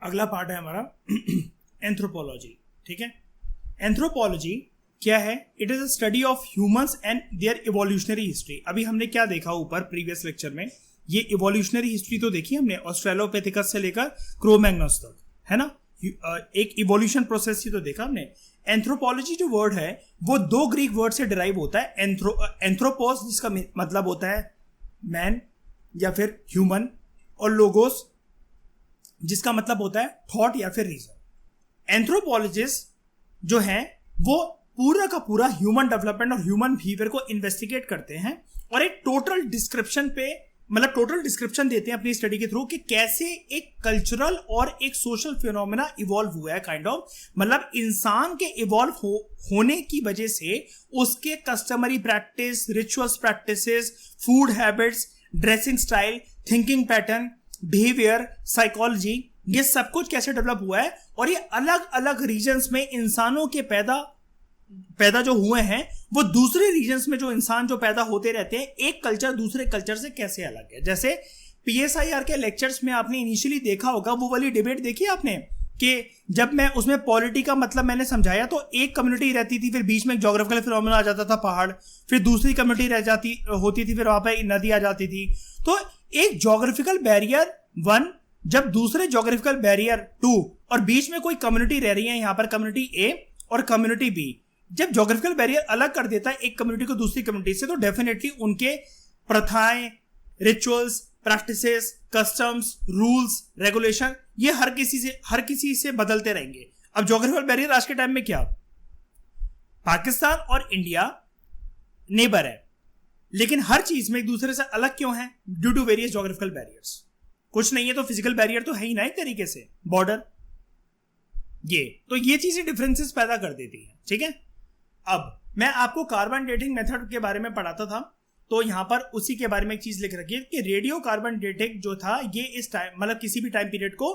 अगला पार्ट है हमारा एंथ्रोपोलॉजी। ठीक है, एंथ्रोपोलॉजी क्या है? It is a study of humans and their evolutionary history. अभी हमने क्या देखा ऊपर प्रीवियस लेक्चर में, ये इवोल्यूशनरी हिस्ट्री तो देखी हमने, ऑस्ट्रेलोपिथेकस से लेकर क्रो-मैग्नस तक, है ना? एक इवोल्यूशन प्रोसेस ही तो देखा हमने। एंथ्रोपोलॉजी जो वर्ड है वो दो ग्रीक वर्ड से डिराइव होता है। एंथ्रोपोस जिसका मतलब होता है मैन या फिर ह्यूमन, और लोगोस जिसका मतलब होता है थॉट या फिर रीजन। एंथ्रोपोलॉजिस्ट जो हैं वो पूरा का पूरा ह्यूमन डेवलपमेंट और ह्यूमन बिहेवियर को इन्वेस्टिगेट करते हैं और एक टोटल डिस्क्रिप्शन देते हैं अपनी स्टडी के थ्रू कि कैसे एक कल्चरल और एक सोशल फिनोमेना इवॉल्व हुआ है, काइंड ऑफ मतलब इंसान के इवॉल्व होने की वजह से उसके customary practice, rituals practices, food habits, dressing style, thinking pattern, behaviour, psychology, ये सब कुछ कैसे डेवलप हुआ है। और ये अलग अलग रीजन्स में इंसानों के पैदा जो हुए हैं वो दूसरे रीजन्स में जो इंसान जो पैदा होते रहते हैं, एक कल्चर दूसरे कल्चर से कैसे अलग है। जैसे PSIR के लेक्चर्स में आपने इनिशियली देखा होगा, वो वाली डिबेट देखी आपने कि जब मैं उसमें पॉलिटी का मतलब मैंने समझाया तो एक कम्युनिटी रहती थी, फिर बीच में एक ज्योग्राफिकल फिनोमेना आ जाता था पहाड़, फिर दूसरी कम्युनिटी रह जाती होती थी, फिर वहां पर नदी आ जाती थी। तो एक ज्योग्राफिकल बैरियर 1 जब दूसरे ज्योग्राफिकल बैरियर 2 और बीच में कोई कम्युनिटी रह रही है, यहां पर कम्युनिटी A और कम्युनिटी B, जब ज्योग्राफिकल बैरियर अलग कर देता है एक कम्युनिटी को दूसरी कम्युनिटी से, तो डेफिनेटली उनके प्रथाएं, rituals, practices, customs, rules, regulation ये हर किसी से बदलते रहेंगे। अब ज्योग्राफिकल बैरियर आज के टाइम में क्या, पाकिस्तान और इंडिया नेबर है, लेकिन हर चीज में एक दूसरे से अलग क्यों है? Due to various geographical barriers. कुछ नहीं है तो फिजिकल बैरियर तो है ही ना एक तरीके से, बॉर्डर, ये चीजें डिफरेंसेस पैदा कर देती है। ठीक है, अब मैं आपको कार्बन डेटिंग मेथड के बारे में पढ़ाता था, तो यहां पर उसी के बारे में एक चीज लिख रखी है कि रेडियो कार्बन डेटिंग जो था ये इस टाइम मतलब किसी भी टाइम पीरियड को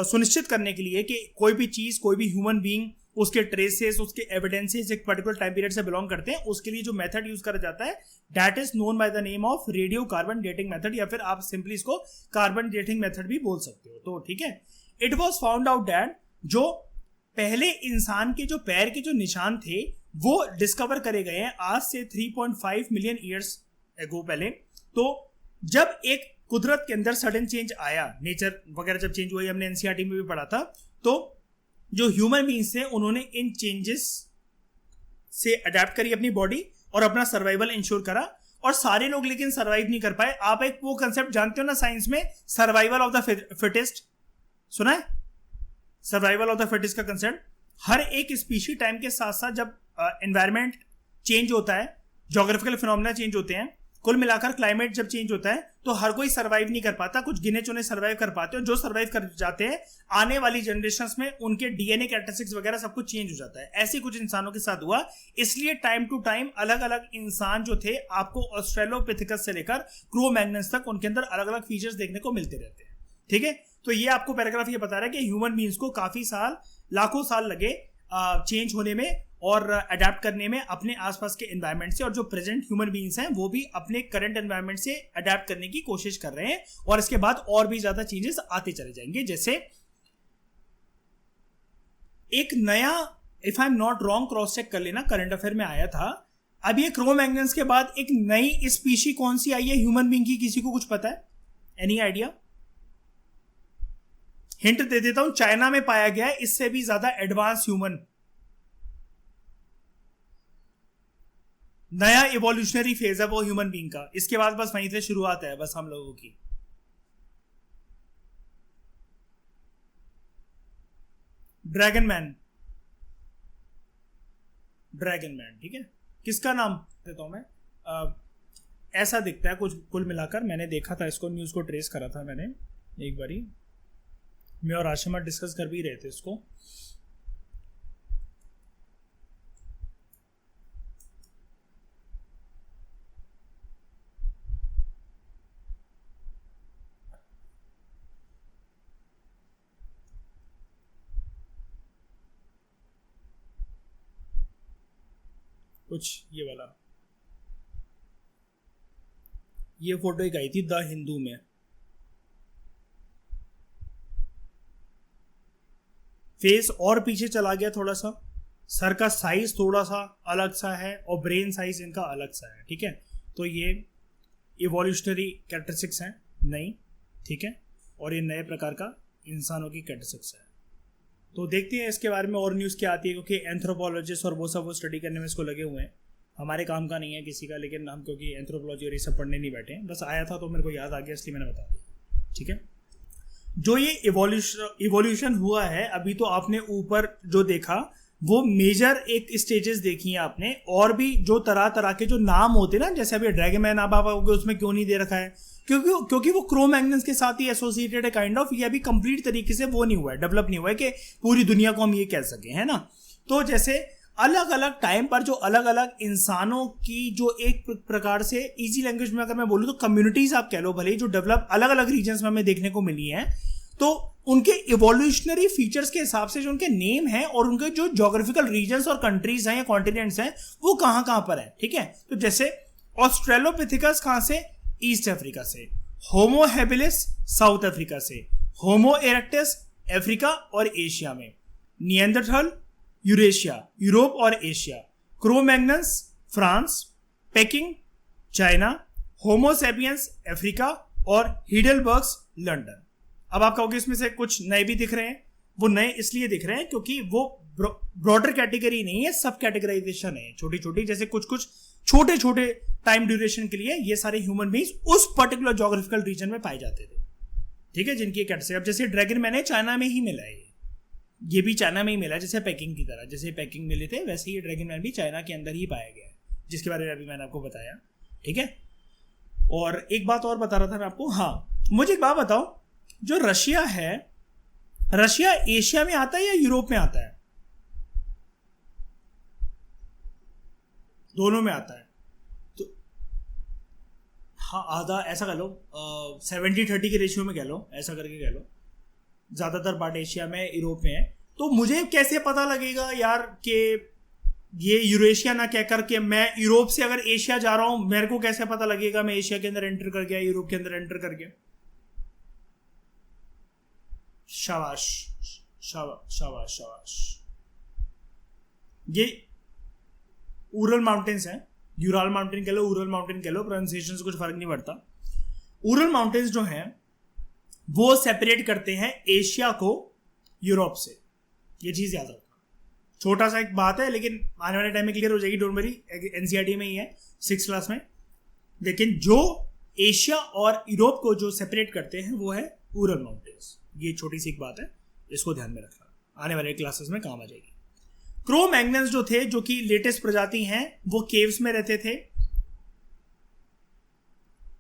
सुनिश्चित करने के लिए कि कोई भी चीज, कोई भी ह्यूमन बीइंग, उसके ट्रेसेस, उसके एविडेंसेस एक पर्टिकुलर टाइम पीरियड से बिलोंग करते हैं, उसके लिए जो मेथड यूज करा जाता है that is known by the name of radio carbon dating method, या फिर आप सिंपली इसको कार्बन डेटिंग मेथड भी बोल सकते हो। तो ठीक है, it was found out that जो पहले इंसान के जो पैर के जो निशान थे वो डिस्कवर करे गए हैं आज से 3.5 मिलियन ईयर्स एगो पहले। तो जब एक कुदरत के अंदर सडन चेंज आया, नेचर वगैरह जब चेंज हुआ, हमने NCERT में भी पढ़ा था, तो जो ह्यूमन बीइंग्स थे उन्होंने इन चेंजेस से अडेप्ट करी अपनी बॉडी और अपना सर्वाइवल इंश्योर करा, और सारे लोग लेकिन सर्वाइव नहीं कर पाए। आप एक वो कंसेप्ट जानते हो ना साइंस में, सर्वाइवल ऑफ द फिटेस्ट, सुना है? सर्वाइवल ऑफ द फिटेस्ट का कंसेप्ट। हर एक स्पीशी टाइम के साथ साथ जब एनवायरमेंट चेंज होता है, ज्योग्राफिकल फिनोमेना चेंज होते हैं, कुल मिलाकर क्लाइमेट जब चेंज होता है तो हर कोई सर्वाइव नहीं कर पाता, कुछ गिने चुने सर्वाइव कर पाते हैं। जो सर्वाइव कर जाते हैं आने वाली जनरेशंस में उनके DNA कैरेक्टरिस्टिक्स वगैरह सब कुछ चेंज हो जाता है। ऐसे कुछ इंसानों के साथ हुआ, इसलिए टाइम टू टाइम अलग अलग इंसान जो थे आपको ऑस्ट्रेलोपिथेकस से लेकर क्रो-मैग्नस तक उनके अंदर अलग अलग फीचर्स देखने को मिलते रहते हैं। ठीक है, तो ये आपको पैराग्राफ ये बता रहा है कि ह्यूमन बीइंग्स को काफी साल, लाखों साल लगे चेंज होने में और अडेप्ट करने में अपने आसपास के एनवायरनमेंट से, और जो प्रेजेंट ह्यूमन बीइंग्स हैं वो भी अपने करंट एनवायरनमेंट से अडेप्ट करने की कोशिश कर रहे हैं, और इसके बाद और भी ज्यादा चेंजेस आते चले जाएंगे। जैसे एक नया, if I am not wrong, cross check कर लेना, करंट अफेयर में आया था, अब ये क्रो-मैग्नस के बाद एक नई स्पीशी कौन सी आई है ह्यूमन बीइंग की? किसी को कुछ पता है? Any idea? हिंट दे देता हूं, चाइना में पाया गया है इससे भी ज्यादा एडवांस ह्यूमन, नया इवोल्यूशनरी फेज है वो ह्यूमन बीइंग का। इसके बाद बस वहीं से शुरुआत है बस हम लोगों की। ड्रैगन मैन, ठीक है, किसका नाम देता हूं मैं, ऐसा दिखता है कुछ कुल मिलाकर। मैंने देखा था इसको, न्यूज को ट्रेस करा था मैंने एक बारी, मैं और आशिमा डिस्कस कर भी रहे थे इसको। कुछ ये वाला, ये फोटो एक आई थी द हिंदू में, फेस और पीछे चला गया थोड़ा सा, सर का साइज थोड़ा सा अलग सा है और ब्रेन साइज इनका अलग सा है, ठीक है। तो ये इवोल्यूशनरी कैरेक्टरिस्टिक्स हैं नई, ठीक है, और ये नए प्रकार का इंसानों की कैरेक्टरिस्टिक्स है। तो देखते हैं इसके बारे में और न्यूज़ क्या आती है, क्योंकि एंथ्रोपोलॉजिस्ट और वो सब वो स्टडी करने में इसको लगे हुए हैं। हमारे काम का नहीं है किसी का, लेकिन हम क्योंकि एंथ्रोपोलॉजी और ये सब पढ़ने नहीं बैठे हैं, बस आया था तो मेरे को याद आ गया इसलिए मैंने बता दिया, ठीक है। जो ये इवोल्यूशन हुआ है अभी, तो आपने ऊपर जो देखा वो मेजर एक स्टेजेस देखी हैं आपने, और भी जो तरह तरह के जो नाम होते हैं ना, जैसे अभी ड्रैगन मैन आप आओगे उसमें क्यों नहीं दे रखा है, क्योंकि वो क्रो-मैग्नस के साथ ही एसोसिएटेड है काइंड ऑफ। ये अभी कंप्लीट तरीके से वो नहीं हुआ है, डेवलप नहीं हुआ है कि पूरी दुनिया को हम ये कह सकें, है ना। तो जैसे अलग अलग टाइम पर जो अलग अलग इंसानों की जो एक प्रकार से इजी लैंग्वेज में अगर मैं बोलूँ तो कम्युनिटीज आप कह लो भले, जो डेवलप अलग अलग रीजन्स में हमें देखने को मिली हैं, तो उनके इवोल्यूशनरी फीचर्स के हिसाब से जो उनके नेम है और उनके जो ज्योग्राफिकल रीजन्स और कंट्रीज हैं या कॉन्टिनेंट्स हैं वो कहाँ कहाँ पर है, ठीक है। तो जैसे ऑस्ट्रेलोपिथेकस कहाँ से, ईस्ट अफ्रीका से, होमो हैबिलिस साउथ अफ्रीका से, होमो इरेक्टस अफ्रीका और एशिया में, निएंडरथल यूरेशिया यूरोप और Asia, Cro Magnon France, Peking China, homo sapiens Africa और हिडेलबर्ग्स लंदन। अब आप कहोगे इसमें से कुछ नए भी दिख रहे हैं, वो नए इसलिए दिख रहे हैं क्योंकि वो ब्रॉडर कैटेगरी नहीं है, सब कैटेगराइजेशन है छोटी छोटी, जैसे कुछ कुछ छोटे छोटे टाइम ड्यूरेशन के लिए ये सारे ह्यूमन बींग्स उस पर्टिकुलर ज्योग्राफिकल रीजन में पाए जाते थे, ठीक है, जिनकी कैटेगरी। अब जैसे ड्रैगन मैन है चाइना में ही मिला है, ये भी चाइना में ही मिला है, जैसे पैकिंग की तरह, जैसे पैकिंग मिले थे वैसे ही ड्रैगन मैन भी चाइना के अंदर ही पाया गया है, जिसके बारे में अभी मैंने आपको बताया, ठीक है। और एक बात और बता रहा था मैं आपको, हाँ मुझे एक बात बताओ, जो रशिया है, रशिया एशिया में आता है या यूरोप में आता है? दोनों में आता है। तो हाँ आधा ऐसा कह लो, 70-30 के रेशियो में कह लो, ऐसा करके कह लो, ज्यादातर पार्ट एशिया में यूरोप में है। तो मुझे कैसे पता लगेगा यार कि ये यूरेशिया ना कह करके मैं यूरोप से अगर एशिया जा रहा हूं, मेरे को कैसे पता लगेगा मैं एशिया के अंदर एंटर कर गया, यूरोप के अंदर एंटर कर गया? शाबाश शाबाश शाबाश शाबाश। ये उरल माउंटेन्स हैं, यूराल माउंटेन कह लो, उरल माउंटेन कह लो, प्रोनाउंसिएशन से कुछ फर्क नहीं पड़ता। उरल माउंटेन्स जो हैं वो सेपरेट करते हैं एशिया को यूरोप से, ये चीज याद रखना। छोटा सा एक बात है लेकिन आने वाले टाइम में क्लियर हो जाएगी, डोंट वरी, एनसीईआरटी में ही है 6th क्लास में। लेकिन जो एशिया और यूरोप को जो सेपरेट करते हैं वो है उरल माउंटेन्स। ये छोटी सी एक बात है, इसको ध्यान में रखना, आने वाले क्लासेस में काम आ जाएगी। क्रो-मैग्नस जो थे, जो कि लेटेस्ट प्रजाति हैं, वो केव्स में रहते थे।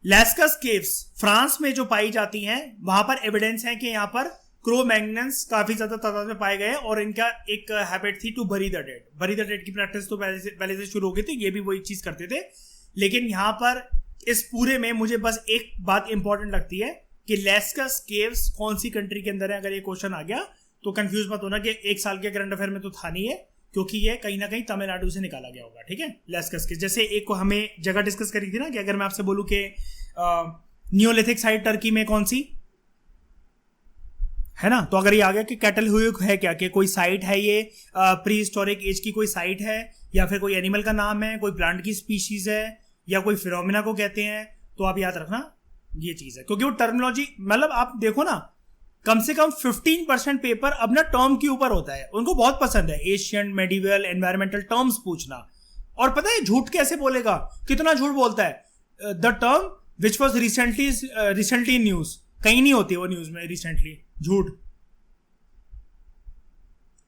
लैस्कस केव्स फ्रांस में जो पाई जाती हैं, वहां पर एविडेंस है कि यहाँ पर क्रो-मैग्नस काफी ज्यादा तादाद में पाए गए और इनका एक हैबिट थी to bury the dead. Bury the dead की प्रैक्टिस तो पहले से शुरू हो गई थी, ये भी वही चीज करते थे। लेकिन यहाँ पर इस पूरे में मुझे बस एक बात इंपॉर्टेंट लगती है कि लैस्कस केव्स कौन सी कंट्री के अंदर है। अगर ये क्वेश्चन आ गया तो कंफ्यूज मत होना कि एक साल के करंट अफेयर में तो था नहीं है, क्योंकि ये कहीं ना कहीं तमिलनाडु से निकाला गया होगा, ठीक है। लैस्कस केव्स, जैसे एक को हमें जगह डिस्कस करी थी ना, कि अगर मैं आपसे बोलूं कि नियोलिथिक साइट टर्की में कौन सी है ना, तो अगर ये आ गया कि कैटल हुक है क्या, कि कोई साइट है, ये प्री हिस्टोरिक एज की कोई साइट है, या फिर कोई एनिमल का नाम है, कोई प्लांट की स्पीशीज है, या कोई फिनोमिना को कहते हैं, तो आप याद रखना ये चीज है। क्योंकि वो टर्मिनोलॉजी, मतलब आप देखो ना, कम से कम 15% पेपर अब ना टर्म के ऊपर होता है, उनको बहुत पसंद है एशियन, मेडिवल, एनवायरमेंटल टर्म्स पूछना। और पता है झूठ कैसे बोलेगा, कितना झूठ बोलता है, the term which was recently in news, कहीं नहीं होती वो न्यूज में रिसेंटली, झूठ।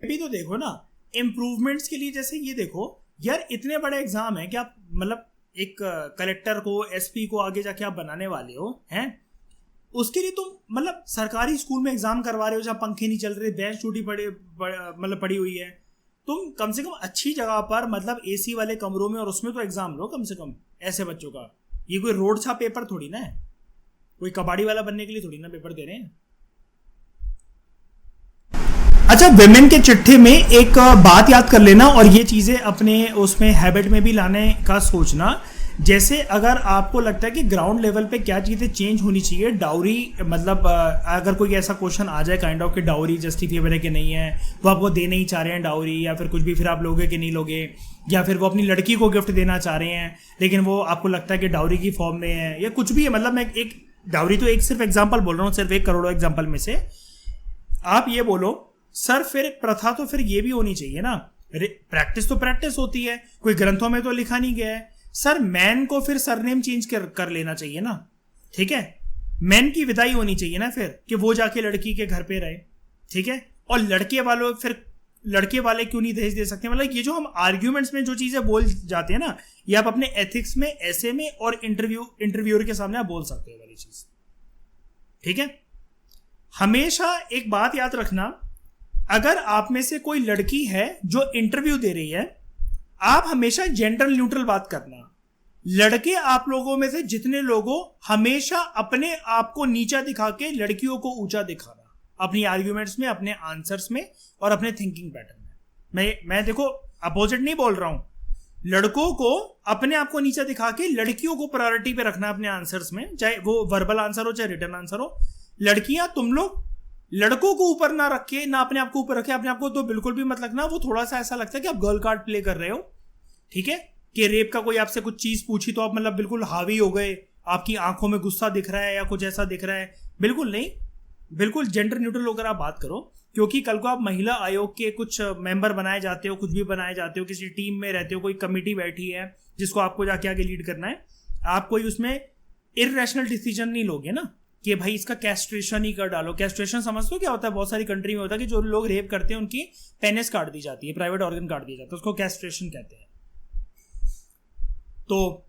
अभी तो देखो ना इंप्रूवमेंट्स के लिए, जैसे ये देखो यार, इतने बड़े एग्जाम है कि आप मतलब एक कलेक्टर को, एसपी को आगे जाके आप बनाने वाले हो हैं, उसके लिए तुम मतलब सरकारी स्कूल में एग्जाम करवा रहे हो जहाँ पंखे नहीं चल रहे, बेंच टूटी पड़ी हुई है, तुम कम से कम अच्छी जगह पर मतलब एसी वाले कमरों में, और उसमें तो एग्जाम लो कम से कम ऐसे बच्चों का। ये कोई रोड छाप पेपर थोड़ी ना है, कोई कबाड़ी वाला बनने के लिए थोड़ी ना पेपर दे रहे हैं। अच्छा, विमेन के चिट्ठे में एक बात याद कर लेना, और ये चीजें अपने उसमें हैबिट में भी लाने का सोचना। जैसे अगर आपको लगता है कि ग्राउंड लेवल पे क्या चीज़ें चेंज होनी चाहिए, डाउरी मतलब अगर कोई ऐसा क्वेश्चन आ जाए काइंड ऑफ कि डाउरी जस्टिफिएबल है कि नहीं है, वो आपको देने ही चाह रहे हैं डाउरी या फिर कुछ भी, फिर आप लोगे कि नहीं लोगे, या फिर वो अपनी लड़की को गिफ्ट देना चाह रहे हैं लेकिन वो आपको लगता है कि डाउरी की फॉर्म में है, या कुछ भी है, मतलब मैं एक डाउरी तो एक सिर्फ एग्जाम्पल बोल रहा हूँ, सिर्फ 1 करोड़ एग्जाम्पल में से आप ये बोलो सर फिर प्रथा तो फिर ये भी होनी चाहिए ना, प्रैक्टिस तो प्रैक्टिस होती है, कोई ग्रंथों में तो लिखा नहीं गया है सर मैन को फिर सरनेम चेंज कर लेना चाहिए ना, ठीक है, मैन की विदाई होनी चाहिए ना फिर कि वो जाके लड़की के घर पे रहे, ठीक है, और लड़के वाले क्यों नहीं दहेज दे सकते, मतलब ये जो हम आर्ग्यूमेंट्स में जो चीजें बोल जाते हैं ना, ये आप अपने एथिक्स में ऐसे में और इंटरव्यूअर के सामने आप बोल सकते हो वाली चीज, ठीक है। हमेशा एक बात याद रखना, अगर आप में से कोई लड़की है जो इंटरव्यू दे रही है, आप हमेशा जेंडर न्यूट्रल बात करना। लड़के आप लोगों में से जितने लोगों हमेशा अपने आप को नीचा दिखा के लड़कियों को ऊंचा दिखाना अपनी आर्ग्यूमेंट्स में, अपने आंसर्स में और अपने थिंकिंग पैटर्न में। मैं देखो अपोजिट नहीं बोल रहा हूं, लड़कों को अपने आप को नीचा दिखा के लड़कियों को प्रायोरिटी पे रखना अपने आंसर्स में, चाहे वो वर्बल आंसर हो चाहे रिटर्न आंसर हो। लड़कियां तुम लोग लड़कों को ऊपर ना रखे, ना अपने आप को ऊपर रखे, अपने आप को तो बिल्कुल भी मत रखना, वो थोड़ा सा ऐसा लगता है कि आप गर्ल कार्ड प्ले कर रहे हो, ठीक है, कि रेप का कोई आपसे कुछ चीज पूछी तो आप मतलब बिल्कुल हावी हो गए, आपकी आंखों में गुस्सा दिख रहा है या कुछ ऐसा दिख रहा है, बिल्कुल नहीं, बिल्कुल जेंडर न्यूट्रल होकर आप बात करो। क्योंकि कल को आप महिला आयोग के कुछ मेंबर बनाए जाते हो, कुछ भी बनाए जाते हो, किसी टीम में रहते हो, कोई कमिटी बैठी है जिसको आपको जाके आगे लीड करना है, आप कोई उसमें इररेशनल डिसीजन नहीं लोगे ना कि भाई इसका कैस्ट्रेशन ही कर डालो। कैस्ट्रेशन समझते हो क्या होता है? बहुत सारी कंट्री में होता है कि जो लोग रेप करते हैं उनकी पेनिस काट दी जाती है, प्राइवेट ऑर्गन काट दिया जाता है, उसको कैस्ट्रेशन कहते हैं। तो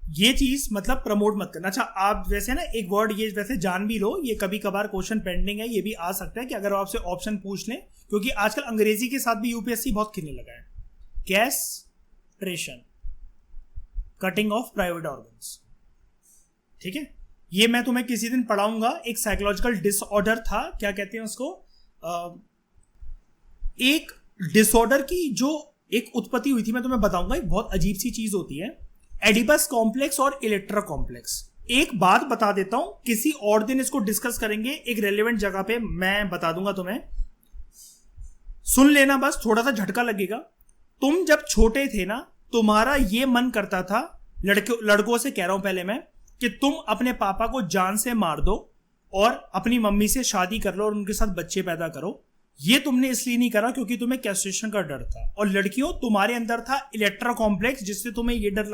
ये चीज मतलब प्रमोट मत करना। अच्छा, आप वैसे ना एक वर्ड ये वैसे जान भी लो, ये कभी कभार क्वेश्चन पेंडिंग है, ये भी आ सकता है कि अगर आपसे ऑप्शन पूछ लें, क्योंकि आजकल अंग्रेजी के साथ भी यूपीएससी बहुत खेलने लगा है। Castration, cutting of private organs, ठीक है, ये मैं तुम्हें किसी दिन पढ़ाऊंगा। एक साइकोलॉजिकल डिसऑर्डर था, क्या कहते हैं उसको, एक डिसऑर्डर की जो एक उत्पत्ति हुई थी, मैं तुम्हें बताऊंगा। एक बहुत अजीब सी चीज होती है, एडिपस कॉम्प्लेक्स और इलेक्ट्रा कॉम्प्लेक्स। एक बात बता देता हूं, किसी और दिन इसको डिस्कस करेंगे एक रेलेवेंट जगह पे, मैं बता दूंगा तुम्हें, सुन लेना, बस थोड़ा सा झटका लगेगा। तुम जब छोटे थे ना, तुम्हारा ये मन करता था, लड़कों से कह रहा हूं पहले मैं, कि तुम अपने पापा को जान से मार दो और अपनी मम्मी से शादी कर लो और उनके साथ बच्चे पैदा करो। ये तुमने इसलिए नहीं करा क्योंकि तुम्हें कैस्ट्रेशन का डर था। और लड़कियों, तुम्हारे अंदर था इलेक्ट्रा कॉम्प्लेक्स, जिससे तुम्हें ये डर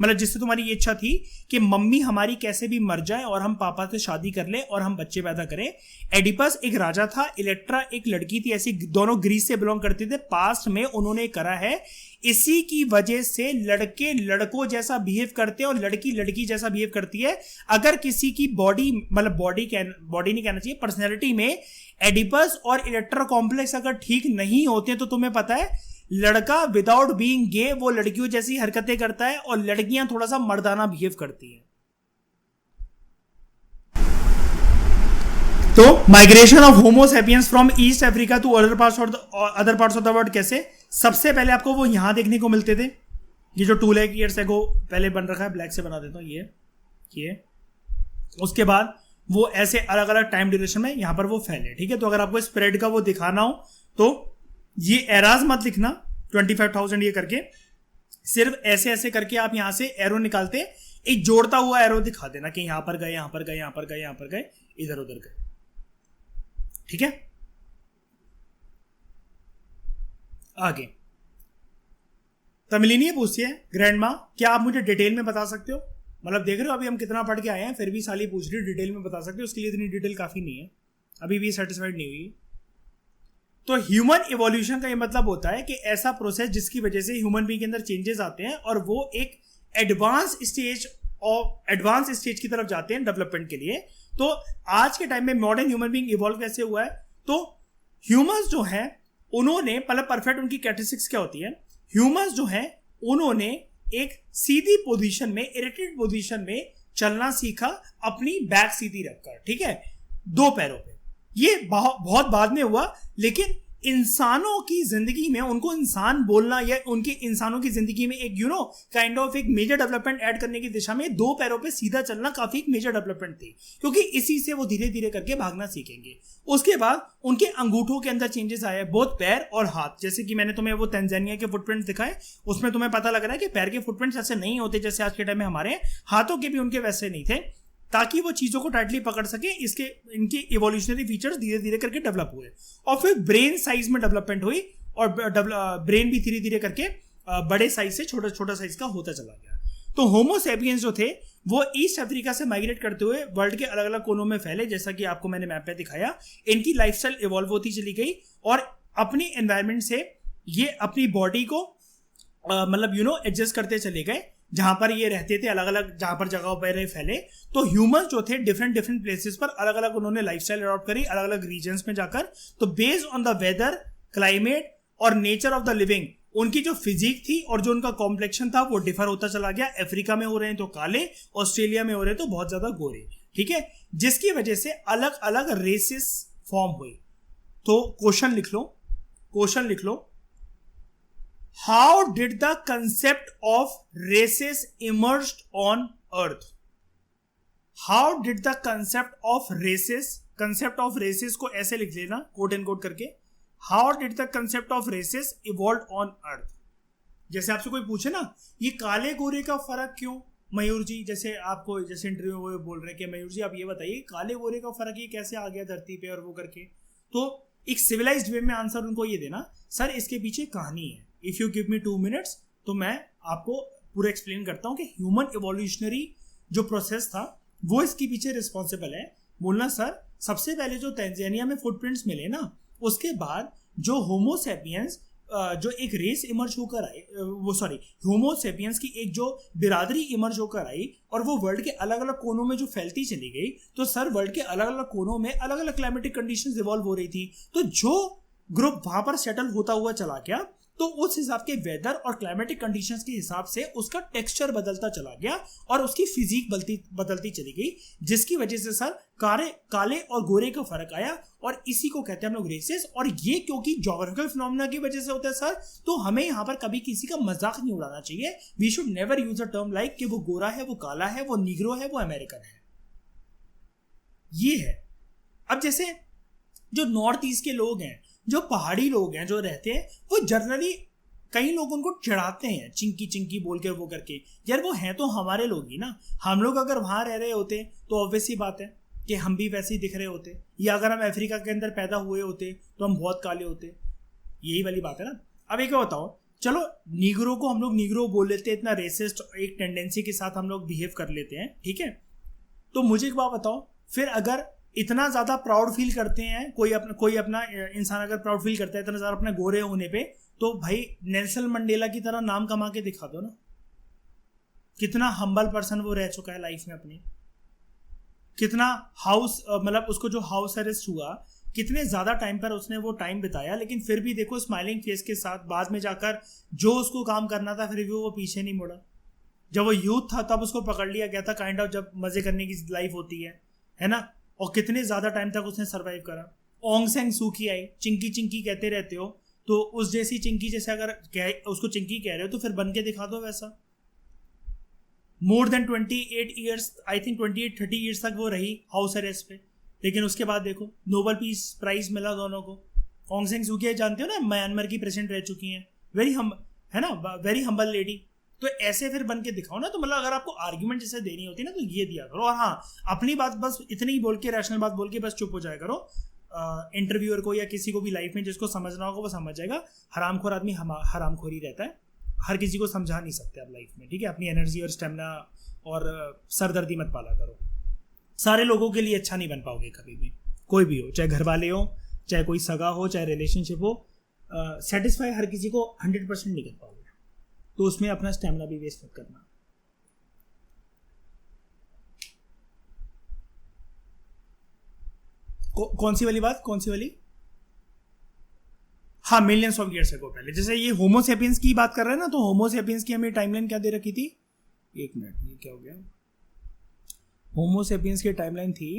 मतलब जिससे तुम्हारी ये इच्छा थी कि मम्मी हमारी कैसे भी मर जाए और हम पापा से शादी कर ले और हम बच्चे पैदा करें। एडिपस एक राजा था, इलेक्ट्रा एक लड़की थी, ऐसी दोनों ग्रीस से बिलोंग करते थे। पास्ट में उन्होंने करा है, इसी की वजह से लड़के लड़कों जैसा बिहेव करते हैं और लड़की लड़की जैसा बिहेव करती है। अगर किसी की बॉडी, मतलब बॉडी नहीं कहना चाहिए, पर्सनैलिटी में एडिपस और इलेक्ट्रा कॉम्प्लेक्स अगर ठीक नहीं होते तो तुम्हें पता है, लड़का विदाउट बीइंग गे वो लड़कियों जैसी हरकतें करता है और लड़कियां थोड़ा सा मर्दाना बिहेव करती हैं। तो migration of homo sapiens from east Africa to other parts of the world कैसे? सबसे पहले आपको वो यहां देखने को मिलते थे, ये जो 2 लाख ईयर्स एगो पहले बन रखा है, ब्लैक से बना देता हूं ये। उसके बाद वो ऐसे अलग अलग टाइम ड्यूरेशन में यहां पर वो फैले, ठीक है। तो अगर आपको स्प्रेड का वो दिखाना हो तो ये एराज मत लिखना 25,000 ये करके, सिर्फ ऐसे ऐसे करके आप यहां से एरो निकालते, एक जोड़ता हुआ एरो दिखा देना कि यहां पर गए, यहां पर गए, यहां पर गए, यहां पर गए, इधर उधर गए, ठीक है। आगे तमिलिनी पूछती है, ग्रैंड माँ क्या आप मुझे डिटेल में बता सकते हो? मतलब देख रहे हो अभी हम कितना पढ़ के आए हैं, फिर भी साली पूछ रही डिटेल में बता सकते हो? उसके लिए इतनी डिटेल काफी नहीं है, अभी भी सेटिस्फाइड नहीं हुई। तो ह्यूमन इवोल्यूशन का ये मतलब होता है कि ऐसा प्रोसेस जिसकी वजह से ह्यूमन बीइंग के अंदर चेंजेस आते हैं और वो एक एडवांस स्टेज की तरफ जाते हैं डेवलपमेंट के लिए। तो आज के टाइम में मॉडर्न ह्यूमन बीइंग इवॉल्व कैसे हुआ है? तो ह्यूमंस जो है उन्होंने, मतलब परफेक्ट उनकी कैरेक्टरिस्टिक्स क्या होती है, ह्यूमंस जो है उन्होंने एक सीधी पोजीशन में, इरेक्टेड पोजीशन में चलना सीखा, अपनी बैक सीधी रखकर, ठीक है, 2 पैरों पे। ये बहुत बाद में हुआ, लेकिन इंसानों की जिंदगी में उनको इंसान बोलना या उनके इंसानों की जिंदगी में एक काइंड ऑफ एक मेजर डेवलपमेंट ऐड करने की दिशा में दो पैरों पे सीधा चलना काफी एक मेजर डेवलपमेंट थी, क्योंकि इसी से वो धीरे धीरे करके भागना सीखेंगे। उसके बाद उनके अंगूठों के अंदर चेंजेस आए, बहुत पैर और हाथ। जैसे कि मैंने तुम्हें वो तंजानिया के फुटप्रिंट्स दिखाए, उसमें तुम्हें पता लग रहा है कि पैर के फुटप्रिंट्स ऐसे नहीं होते जैसे आज के टाइम में हमारे, हाथों के भी उनके वैसे नहीं थे, ताकि वो चीज़ों को टाइटली पकड़ सके। इसके इनके इवोल्यूशनरी फीचर्स धीरे धीरे करके डेवलप हुए और फिर ब्रेन साइज में डेवलपमेंट हुई और ब्रेन भी धीरे धीरे करके बड़े साइज से छोटा छोटा साइज का होता चला गया। तो होमो सेपियंस जो थे वो ईस्ट अफ्रीका से माइग्रेट करते हुए वर्ल्ड के अलग अलग कोनों में फैले, जैसा कि आपको मैंने मैप पे दिखाया। इनकी लाइफस्टाइल इवॉल्व होती चली गई और अपनी एनवायरनमेंट से ये अपनी बॉडी को एडजस्ट करते चले गए। जहां पर ये रहते थे अलग अलग, जहां पर जगहों पर फैले, तो ह्यूमंस जो थे डिफरेंट डिफरेंट प्लेसेस पर अलग अलग उन्होंने लाइफस्टाइल अडॉप्ट करी अलग अलग रीजन्स में जाकर। तो based on the weather, climate और नेचर ऑफ द लिविंग, उनकी जो फिजिक थी और जो उनका कॉम्प्लेक्शन था वो डिफर होता चला गया। अफ्रीका में हो रहे हैं तो काले, ऑस्ट्रेलिया में हो रहे हैं तो बहुत ज्यादा गोरे, ठीक है, जिसकी वजह से अलग अलग रेसेस फॉर्म हुई। तो क्वेश्चन लिख लो, How did the concept of races emerged on earth? How did the concept of races को ऐसे लिख लेना कोट एंड कोट करके, How did the concept of races evolved on earth? जैसे आपसे कोई पूछे ना ये काले गोरे का फर्क क्यों मयूर जी, जैसे आपको जैसे इंटरव्यू में बोल रहे हैं कि मयूर जी आप ये बताइए काले गोरे का फर्क ये कैसे आ गया धरती पे और वो करके, तो एक सिविलाइज्ड वे में आंसर उनको ये देना, सर इसके पीछे कहानी है। If you give me 2 minutes तो मैं आपको पूरा एक्सप्लेन करता हूँ कि ह्यूमन इवोल्यूशनरी जो प्रोसेस था वो इसके पीछे रिस्पॉन्सिबल है। बोलना सर सबसे पहले जो तंजानिया में फुटप्रिंट्स मिले ना, उसके बाद जो होमो सेपियंस जो एक रेस इमर्ज होकर आई, होमो सेपियंस की एक जो बिरादरी इमर्ज होकर आई और वो वर्ल्ड के अलग अलग कोनों में जो फैलती चली गई, तो सर वर्ल्ड के अलग अलग कोनों में अलग अलग क्लाइमेटिक कंडीशंस इवॉल्व हो रही थी। तो जो ग्रुप वहां पर सेटल होता हुआ चला गया तो उस हिसाब के वेदर और क्लाइमेटिक कंडीशंस के हिसाब से उसका टेक्सचर बदलता चला गया और उसकी फिजिक बदलती चली गई, जिसकी वजह से सर काले और गोरे का फर्क आया और इसी को कहते हैं हम लोग रेसेस। और ये क्योंकि ज्योग्राफिकल फिनोमेना की वजह से होता है सर, तो हमें यहाँ पर कभी किसी का मजाक नहीं उड़ाना चाहिए। We should never use a term like कि वो गोरा है, वो काला है, वो निग्रो है, वो अमेरिकन है। ये है। अब जैसे जो नॉर्थ ईस्ट के लोग हैं, जो पहाड़ी लोग हैं जो रहते हैं, वो जनरली कई लोग उनको चिढ़ाते हैं चिंकी चिंकी बोल के वो करके, यार वो हैं तो हमारे लोग ही ना। हम लोग अगर वहाँ रह रहे होते तो ऑब्वियस सी बात है कि हम भी वैसे ही दिख रहे होते, या अगर हम अफ्रीका के अंदर पैदा हुए होते तो हम बहुत काले होते। यही वाली बात है ना। अब एक बताओ, चलो नीग्रो को हम लोग नीग्रो बोल लेते हैं, इतना रेसिस्ट एक टेंडेंसी के साथ हम लोग बिहेव कर लेते हैं, ठीक है। तो मुझे एक बात बताओ, फिर अगर इतना ज़्यादा प्राउड फील करते हैं कोई अपना इंसान अगर प्राउड फील करता है इतना ज़्यादा अपने गोरे होने पे, तो भाई नेल्सन मंडेला की तरह नाम कमा के दिखा दो ना। कितना हम्बल पर्सन वो रह चुका है लाइफ में अपनी, कितना उसको जो हाउस अरेस्ट हुआ, कितने ज़्यादा टाइम पर उसने वो टाइम बिताया, लेकिन फिर भी देखो स्माइलिंग फेस के साथ बाद में जाकर जो उसको काम करना था फिर भी वो पीछे नहीं मुड़ा। जब वो यूथ था तब उसको पकड़ लिया गया था, काइंड ऑफ जब मज़े करने की लाइफ होती है ना। और कितने ज़्यादा टाइम तक उसने सरवाइव करा। ओंग सैंग सूकी आई, चिंकी चिंकी कहते रहते हो, तो उस जैसी चिंकी, जैसे अगर उसको चिंकी कह रहे हो तो फिर बन के दिखा दो वैसा। More than 28 years, I think 28-30 years तक वो रही हाउस अरेस्ट पे, लेकिन उसके बाद देखो नोबेल पीस प्राइज मिला दोनों को। ओंग सैंग सूकी जानते हो ना, म्यांमार की प्रेसिडेंट रह चुकी हैं, वेरी हम्बल लेडी। तो ऐसे फिर बन के दिखाओ ना। तो मतलब अगर आपको आर्ग्यूमेंट जैसे देनी होती है ना तो ये दिया करो। और हाँ, अपनी बात बस इतनी ही बोल के, रैशनल बात बोल के बस चुप हो जाया करो। इंटरव्यूअर को या किसी को भी लाइफ में जिसको समझना होगा वो समझ जाएगा। हरामखोर आदमी हरामखोर ही रहता है, हर किसी को समझा नहीं सकते आप लाइफ में, ठीक है। अपनी एनर्जी और स्टेमिना और सरदर्दी मत पाला करो। सारे लोगों के लिए अच्छा नहीं बन पाओगे कभी भी, कोई भी हो, चाहे घर वाले हो, चाहे कोई सगा हो, चाहे रिलेशनशिप हो। सेटिस्फाई हर किसी को 100% नहीं कर पाओगे, तो उसमें अपना स्टेमिना भी वेस्ट मत करना। कौन सी वाली बात, कौन सी वाली? हाँ, मिलियंस ऑफ ईयर्स अगो पहले। जैसे ये होमो सेपियंस की बात कर रहे हैं ना, तो होमो सेपियंस की हमें टाइमलाइन क्या दे रखी थी? एक मिनट, ये क्या हो गया? होमो सेपियंस की टाइमलाइन थी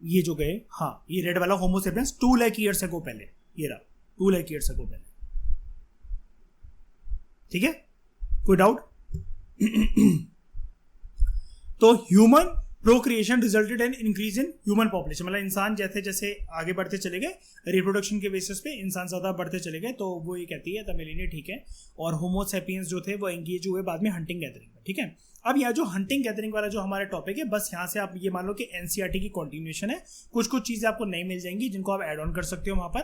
ये जो गए, हाँ, ये रेड वाला होमो सेपियंस 2 लाख ईयर्स अगो पहले, ये रहा 2 लाख ईयर्स अगो पहले। ठीक है, कोई डाउट? तो human procreation resulted in increase in human population, मतलब इंसान जैसे जैसे आगे बढ़ते चले गए रिप्रोडक्शन के बेसिस पे इंसान ज़्यादा बढ़ते चले गए, तो वो ये कहती है तमिलिनी, ठीक है। और होमो सेपियंस जो थे वो एंगेज हुए बाद में हंटिंग गैदरिंग में, ठीक है। अब यहाँ जो हंटिंग गैदरिंग वाला जो हमारा टॉपिक है, बस यहाँ से आप ये मान लो कि एनसीईआरटी की कंटिन्यूएशन है, कुछ कुछ चीज़ें आपको नहीं मिल जाएंगी जिनको आप ऐड ऑन कर सकते हो वहाँ पर,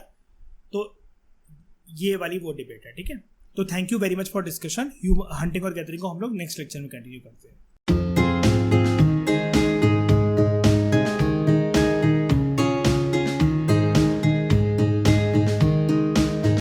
तो ये वाली वो डिबेट है, ठीक है। तो thank you very much for discussion. Hunting और गैदरिंग को हम लोग नेक्स्ट लेक्चर में कंटिन्यू करते हैं।